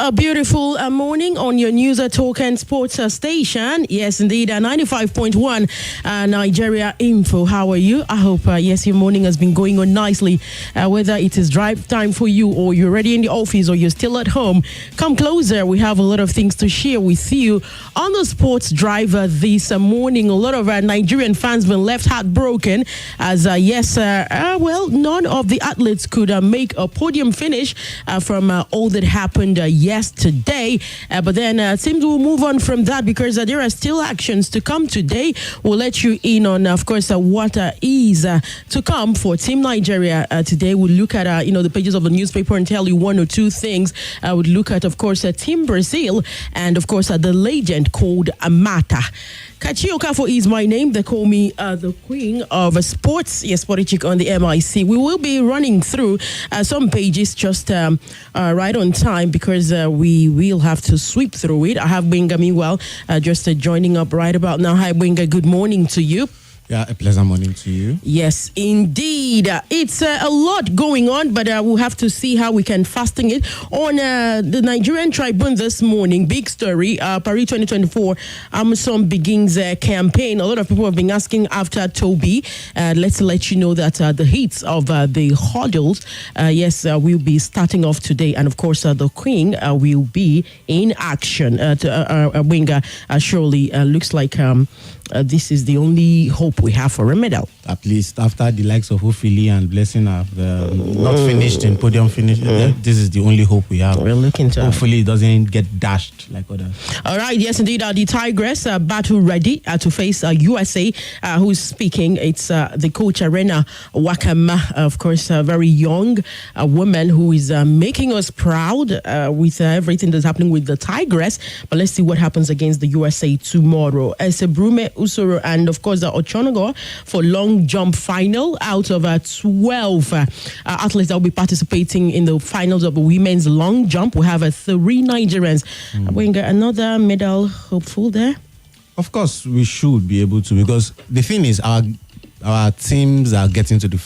a beautiful morning on your News Talk and Sports station. Yes, indeed, 95.1 Nigeria Info. How are you? I hope, yes, your morning has been going on nicely. Whether it is drive time for you or you're already in the office or you're still at home, come closer. We have a lot of things to share with you on the sports drive this morning. A lot of Nigerian fans been left heartbroken as, none of the athletes could make a podium finish from all that happened yesterday. But then it seems we'll move on from that because there are still actions to come today. We'll let you in on, of course, what is to come for Team Nigeria today. We'll look at, the pages of the newspaper and tell you one or two things. We'll look at, of course, Team Brazil and, of course, the legend called Amata. Kachi Okafo is my name. They call me the queen of sports. Yes, Sporty on the MIC. We will be running through some pages just right on time because we will have to sweep through it. I have Benga meanwhile just joining up right about now. Hi, Benga. Good morning to you. Yeah, a pleasant morning to you. Yes, indeed. It's a lot going on, but we'll have to see how we can fasten it. On the Nigerian Tribune this morning, big story, Paris 2024, Amusan begins a campaign. A lot of people have been asking after Tobi. Let's let you know that the heats of the hurdles, will be starting off today. And of course, the Queen will be in action. Winger surely looks like this is the only hope we have for a medal. At least after the likes of Ofili and Blessing have not finished in podium finish, this is the only hope we have. We're looking to hopefully it doesn't get dashed like others. All right, yes, indeed. The Tigress battle ready to face USA. Who's speaking? It's the coach Arena Wakama, of course, a very young woman who is making us proud with everything that's happening with the Tigress. But let's see what happens against the USA tomorrow. As a Brume Usoro and of course Ochonogo for long jump final out of 12 athletes that will be participating in the finals of the women's long jump. We have 3 Nigerians. We get another medal hopeful there. Of course, we should be able to, because the thing is our teams are getting to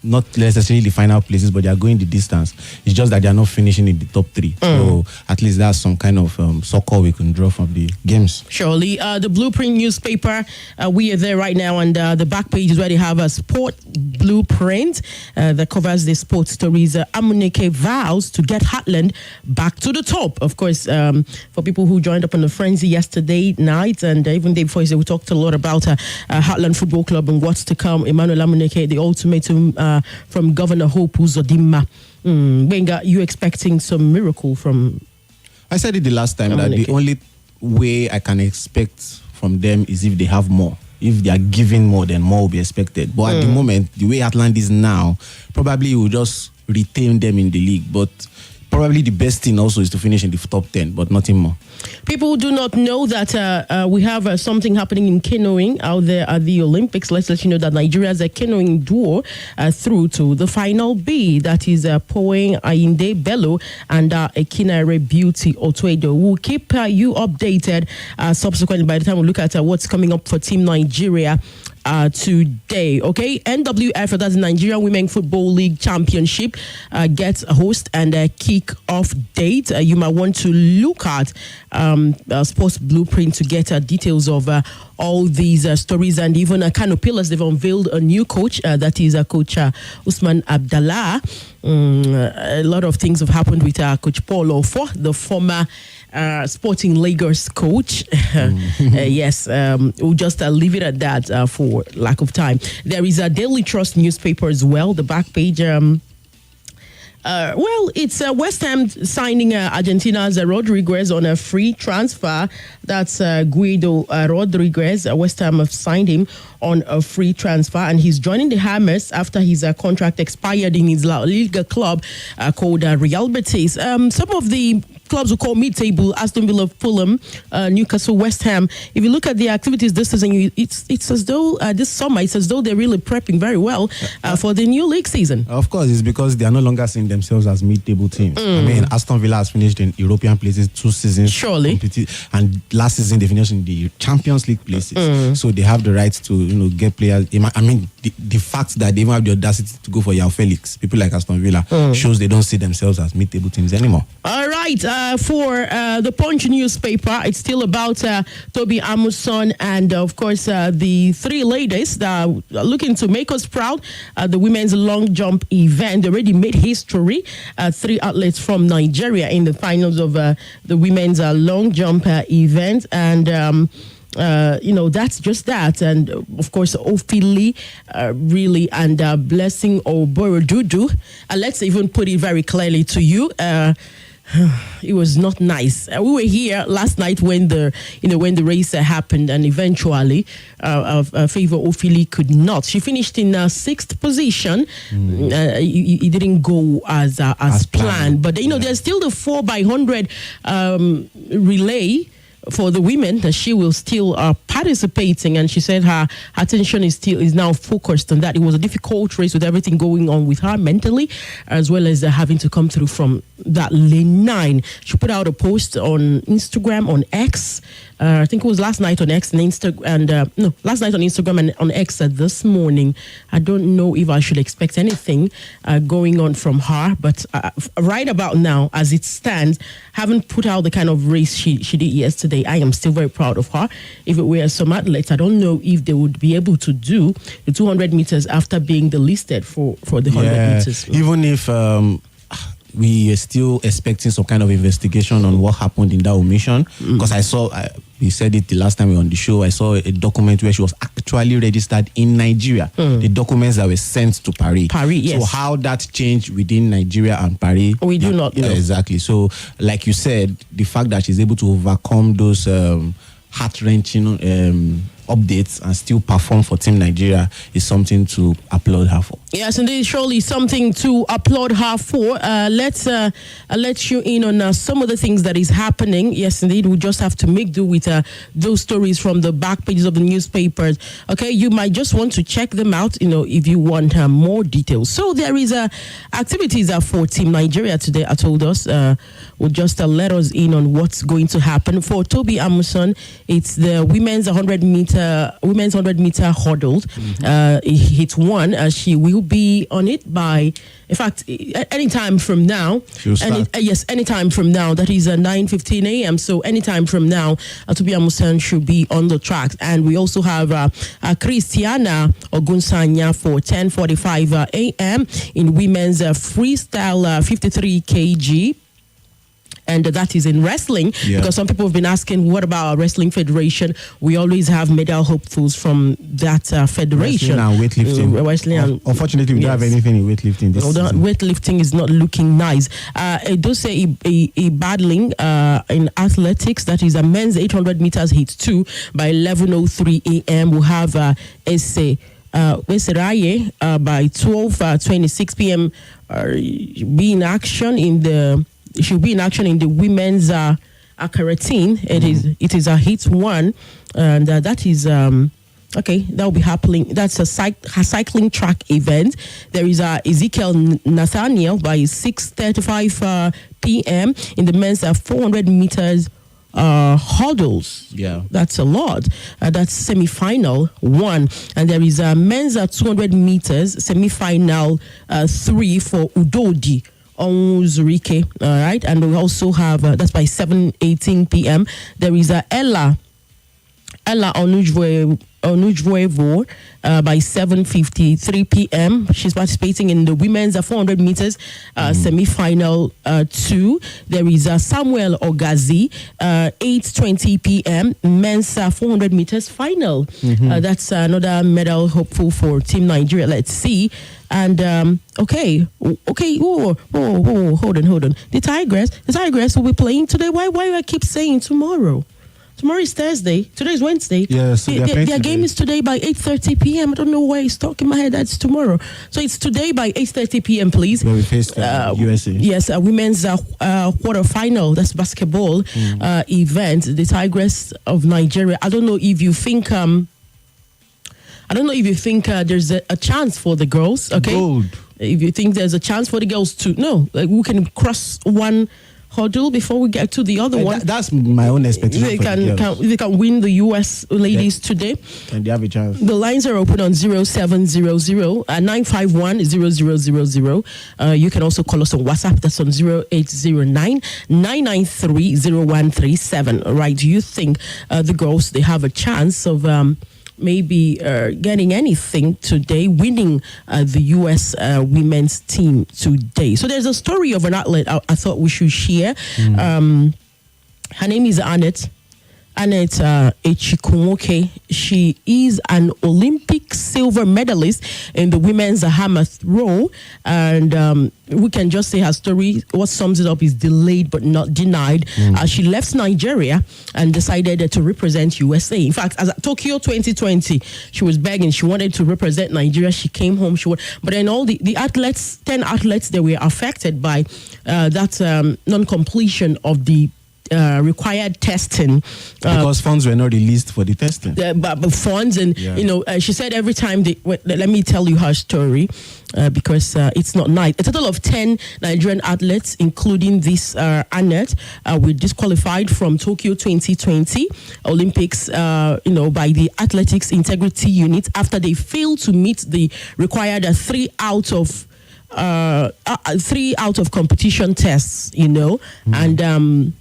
not necessarily the final places, but they are going the distance. It's just that they are not finishing in the top 3. So at least that's some kind of soccer we can draw from the games. Surely. The Blueprint newspaper, we are there right now, and the back page is where they have a sport blueprint that covers the sports stories. Amuneke vows to get Heartland back to the top. Of course, for people who joined up on the frenzy yesterday night and even day before, we talked a lot about Heartland Football Club and what's to come. Emmanuel Amuneke, the ultimatum from Governor Hope Uzodimma. Benga, you expecting some miracle from? I said it the last time that the only way I can expect from them is if they have more. If they are giving more, then more will be expected. But at the moment, the way Heartland is now, probably will just retain them in the league. But probably the best thing also is to finish in the top 10, but nothing more. People do not know that we have something happening in canoeing out there at the Olympics. Let's let you know that Nigeria's a canoeing duo through to the final B. That is Poen Ayinde Bello and Ekinare Beauty Otuedo. We'll keep you updated subsequently by the time we look at what's coming up for Team Nigeria today. Okay, NWF, that's the Nigerian Women Football League Championship, gets a host and a kick-off date. You might want to look at Sports Blueprint to get details of all these stories, and even Canopilas. They've unveiled a new coach, that is Coach Usman Abdallah. A lot of things have happened with Coach Paul Ofo, the former Sporting Lagos coach. Yes, we'll just leave it at that for lack of time. There is a Daily Trust newspaper as well. The back page. It's West Ham signing Argentina's Rodriguez on a free transfer. That's Guido Rodriguez. West Ham have signed him on a free transfer, and he's joining the Hammers after his contract expired in his La Liga club called Real Betis. Some of the clubs we call mid-table: Aston Villa, Fulham, Newcastle, West Ham. If you look at the activities this season, it's as though this summer, it's as though they're really prepping very well for the new league season. Of course, it's because they are no longer seeing themselves as mid-table teams. I mean, Aston Villa has finished in European places 2 seasons. Surely. And last season they finished in the Champions League places. So they have the right to get players. I mean, the fact that they even have the audacity to go for Yao Felix, people like Aston Villa, shows they don't see themselves as mid-table teams anymore. All right. for the Punch newspaper, it's still about Tobi Amusan and, of course, the three ladies that are looking to make us proud. The women's long jump event already made history. Three athletes from Nigeria in the finals of the women's long jump event. And that's just that. And of course, Ofili really and Blessing Oborodudu. Let's even put it very clearly to you. It was not nice. We were here last night when the race happened, and eventually, Favour Ofili could not. She finished in sixth position. It didn't go as planned. But there's still the 4x100 relay for the women that she will still participating, and she said her attention is now focused on that. It was a difficult race with everything going on with her mentally, as well as having to come through from that lane 9. She put out a post on Instagram, on X. I think it was last night on X and last night on Instagram and on X this morning. I don't know if I should expect anything going on from her, but right about now, as it stands, haven't put out the kind of race she did yesterday. I am still very proud of her. If it were some athletes, I don't know if they would be able to do the 200 meters after being delisted for the 100 meters. Even if we are still expecting some kind of investigation on what happened in that omission, because I saw, we said it the last time we were on the show, I saw a document where she was actually registered in Nigeria. The documents that were sent to Paris. Yes. So how that changed within Nigeria and Paris, we do not know. Exactly. So like you said, the fact that she's able to overcome those heart-wrenching updates and still perform for Team Nigeria is something to applaud her for. Yes, indeed, surely something to applaud her for. Let's let you in on some of the things that is happening. Yes, indeed, we just have to make do with those stories from the back pages of the newspapers. Okay, you might just want to check them out, if you want more details. So there is activities for Team Nigeria today. I told us will just let us in on what's going to happen for Tobi Amusan. It's the women's 100 meter hurdle. Hit one. She will be on it by, in fact, anytime from now. Anytime from now. That is 9:15 a.m. So anytime from now, Tobi Amusan should be on the track. And we also have Christiana Ogunsanya for 10:45 a.m. in women's freestyle 53 kg. And that is in wrestling, because some people have been asking, what about our wrestling federation? We always have medal hopefuls from that federation. Wrestling and weightlifting. Unfortunately, we don't have anything in weightlifting this season. Weightlifting is not looking nice. It does say a battling in athletics. That is a men's 800 meters hit 2 by 11:03 a.m. We'll have Ese Raye by 12:26 p.m. Be in action in the. She'll be in action in the women's karateen. It is a hit 1, and that is okay. That will be happening. That's a cycling track event. There is Ezekiel Nathaniel by 6:35 p.m. in the men's 400 meters hurdles. That's a lot. That's semi-final 1, and there is a men's 200 meters semi-final 3 for Udodi on Zurike. All right, and we also have that's by 7:18 p.m. There is Ella Onujvuevo by 7:53 p.m. She's participating in the women's 400 meters semi-final 2. There is Samuel Ogazi 8:20 p.m. men's 400 meters final. That's another medal hopeful for Team Nigeria. Let's see. And okay. Hold on. The Tigress will be playing today. Why do I keep saying tomorrow? Tomorrow is Thursday. Today is Wednesday. Yes, their game is today by 8:30 p.m. I don't know why it's stuck in my head. That's tomorrow. So it's today by 8:30 p.m. Please. Where we face USA. Yes, women's quarterfinal. That's basketball event. The Tigress of Nigeria. I don't know if you think. There's a chance for the girls. Okay. Gold. If you think there's a chance for the girls to we can cross one hurdle before we get to the other one. That's my own expectation. They can win the US ladies today. And they have a chance. The lines are open on 0700 951 0000. You can also call us on WhatsApp. That's on 0809 993 0137. Right? Do you think the girls, they have a chance of maybe getting anything today, winning the U.S. women's team today? So there's a story of an athlete I thought we should share. Her name is Annette Echikumoke. She is an Olympic silver medalist in the women's hammer throw, and we can just say her story. What sums it up is delayed but not denied. She left Nigeria and decided to represent USA. In fact, as at Tokyo 2020, she was begging. She wanted to represent Nigeria. She came home. But then all the athletes, 10 athletes, they were affected by that non-completion of the required testing because funds were not released for the testing. But funds and she said every time let me tell you her story because it's not nice. A total of 10 Nigerian athletes, including this Annette, were disqualified from Tokyo 2020 Olympics, by the Athletics Integrity Unit after they failed to meet the required 3 out of competition tests. And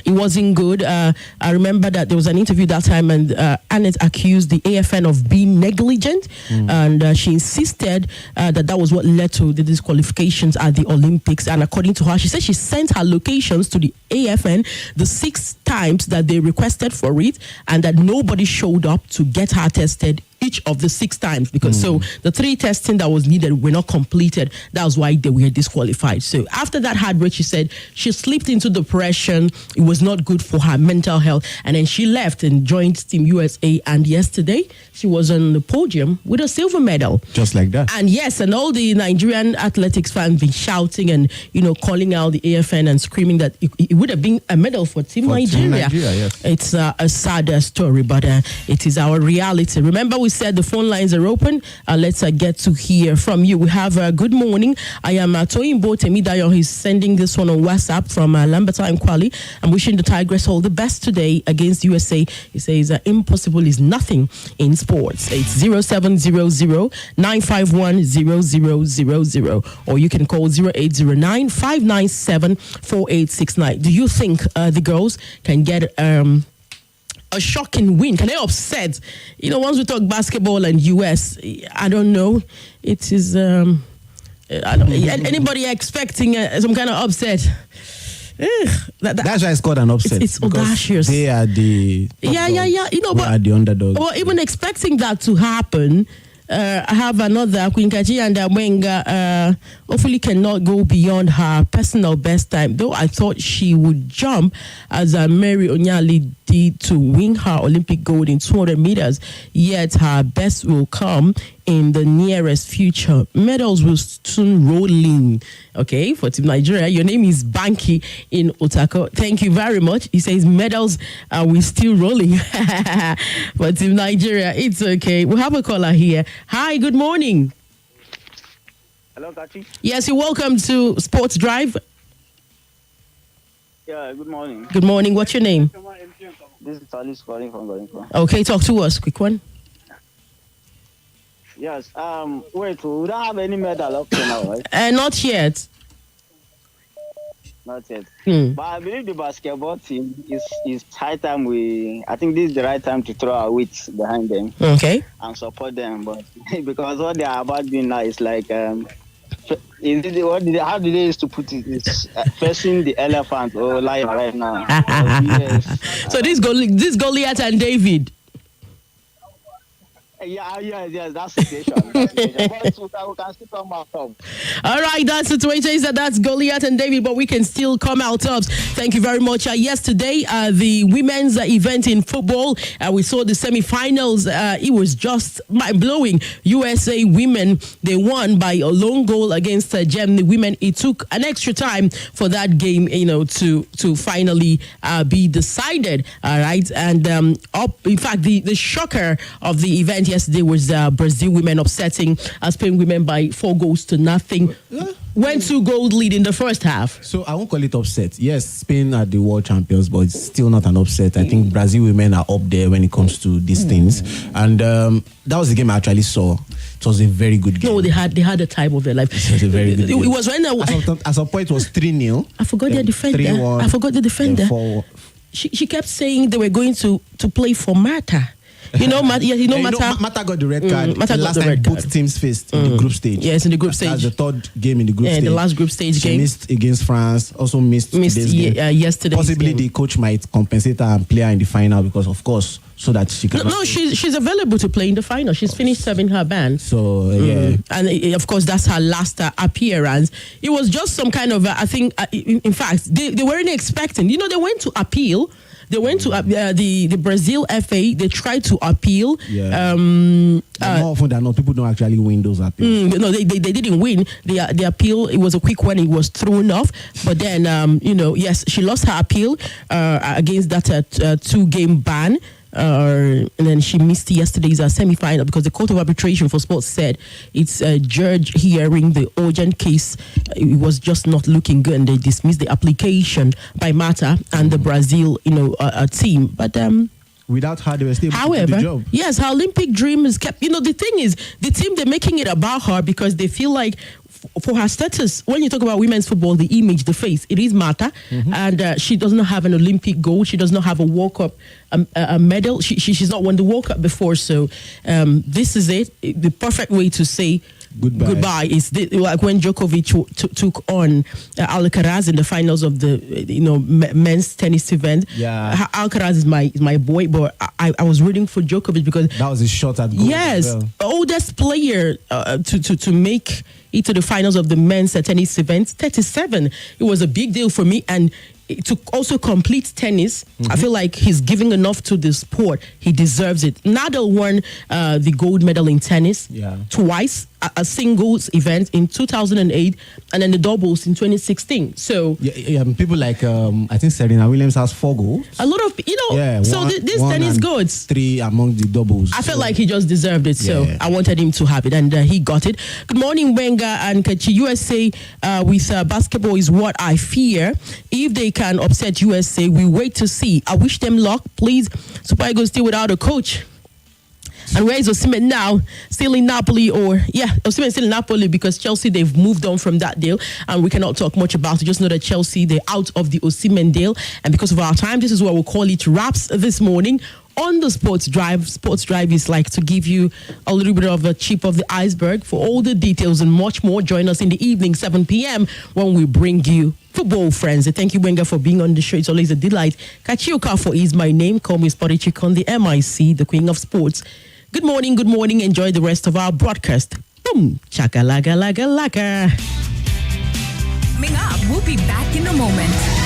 it wasn't good. I remember that there was an interview that time, and Annette accused the AFN of being negligent, and she insisted that was what led to the disqualifications at the Olympics. And according to her, she said she sent her locations to the AFN the 6 times that they requested for it, and that nobody showed up to get her tested each of the 6 times, because so the 3 testing that was needed were not completed. That was why they were disqualified. So after that heartbreak, she said she slipped into depression. It was not good for her mental health, and then she left and joined Team USA. And yesterday she was on the podium with a silver medal, just like that. And yes, and all the Nigerian athletics fans been shouting and calling out the AFN and screaming that it would have been a medal for Team Nigeria. Yes. It's a sad story, but it is our reality. Remember, we said the phone lines are open. Let's get to hear from you. We have good morning. I am Toyimbo Temidayo. He's sending this one on WhatsApp from Lambata and Kwali. I'm wishing the Tigress all the best today against USA. He says impossible is nothing in sports. It's 0700 951 0000, or you can call 0809 597 4869. Do you think the girls can get a shocking win? Can they upset? Once we talk basketball and US, I don't know. It is anybody expecting some kind of upset? That's why it's called an upset. It's audacious. They are the but are the underdogs. Or even expecting that to happen. I have another Queen Kaji and Wenga. Ofili cannot go beyond her personal best time, though I thought she would jump as Mary Onyali did to win her Olympic gold in 200 meters. Yet her best will come in the nearest future. Medals will soon roll in. Okay, for Team Nigeria, your name is Banky in Otako. Thank you very much. He says medals will still rolling for Team Nigeria. It's okay. We have a caller here. Hi, good morning. Hello, Kachi. Yes, you're welcome to Sports Drive. Yeah, good morning. Good morning. What's your name? This is Alice calling from Gorinko. Okay, talk to us. Quick one. Yes. Wait, we don't have any medal up to now, right? Not yet. Not yet. But I believe the basketball team is high time I think this is the right time to throw our weight behind them. Okay. And support them. But because what they are about doing now is like how do they used to put it? It's facing the elephant or lion right now. So this Goliath and David. Yes, that's the situation. But we can still come out top. All right, that's the situation. That's Goliath and David, but we can still come out tops. Thank you very much. Yesterday, the women's event in football, we saw the semi-finals. It was just mind-blowing. USA women, they won by a lone goal against Germany women. It took an extra time for that game, to finally be decided. All right, and in fact, the shocker of the event yesterday was Brazil women upsetting Spain women by 4 goals to nothing. went 2-goal lead in the first half. So I won't call it upset. Yes, Spain are the world champions, but it's still not an upset. I think Brazil women are up there when it comes to these things. And that was the game I actually saw. It was a very good game. No, they had the time of their life. It was a very good game. It was when at some point it was 3-0. I forgot their defender. 3-1, I forgot the defender. 4-1. She kept saying they were going to play for Mata. Mata got the red card. Mata got last the time red card. both teams faced in the group stage. Yes, in the group stage. That's the third game in the group stage. The last group stage she game. Missed against France. Also missed today's game. Yesterday. Possibly the coach might compensate her and play her in the final because, of course, so that she can. No, she's available to play in the final. She's finished serving her ban. So yeah, and of course that's her last appearance. It was just some kind of I think. In fact, they weren't expecting. They went to appeal. They went to the Brazil FA. They tried to appeal. Yeah. More often than not, people don't actually win those appeals. No, they didn't win. The appeal, it was a quick one. It was thrown off. But then, yes, she lost her appeal against that 2-game ban. And then she missed yesterday's semi-final because the Court of Arbitration for Sports said it's a judge hearing the urgent case. It was just not looking good, and they dismissed the application by Mata and the Brazil, team. But without her, they were still able to however, do the job. yes, her Olympic dream is kept. The thing is, the team, they're making it about her because they feel like for her status, when you talk about women's football, the image, the face, it is Mata, and she does not have an Olympic gold. She does not have a World Cup a medal. She's not won the World Cup before, so this is it. The perfect way to say goodbye is like when Djokovic took on Alcaraz in the finals of the men's tennis event. Yeah, Alcaraz is my boy, but I was rooting for Djokovic because that was his shot at goal. Yes, oldest player to make it to the finals of the men's tennis event, 37. It was a big deal for me, and to also complete tennis, I feel like he's giving enough to the sport. He deserves it. Nadal won the gold medal in tennis twice, a singles event in 2008, and then the doubles in 2016. So people like I think Serena Williams has 4 goals. A lot of so this tennis gods, 3 among the doubles. I felt like he just deserved it, so I wanted him to have it, and he got it. Good morning, Wenger and Kachi. USA with basketball is what I fear. If they can upset USA, we wait to see. I wish them luck, please. Super Eagles still without a coach. And where is Osimhen now? Still in Napoli, Osimhen still in Napoli because Chelsea, they've moved on from that deal, and we cannot talk much about it. Just know that Chelsea, they're out of the Osimhen deal, and because of our time, this is what we'll call it wraps this morning on the Sports Drive. Sports Drive is like to give you a little bit of a tip of the iceberg. For all the details and much more, join us in the evening, 7 p.m. when we bring you football friends. Thank you, Wenger, for being on the show. It's always a delight. Kachi Okafor is my name. Call me Spotty Chick on the MIC, the Queen of Sports. Good morning, good morning. Enjoy the rest of our broadcast. Boom, chaka laga laga laga. Coming up, we'll be back in a moment.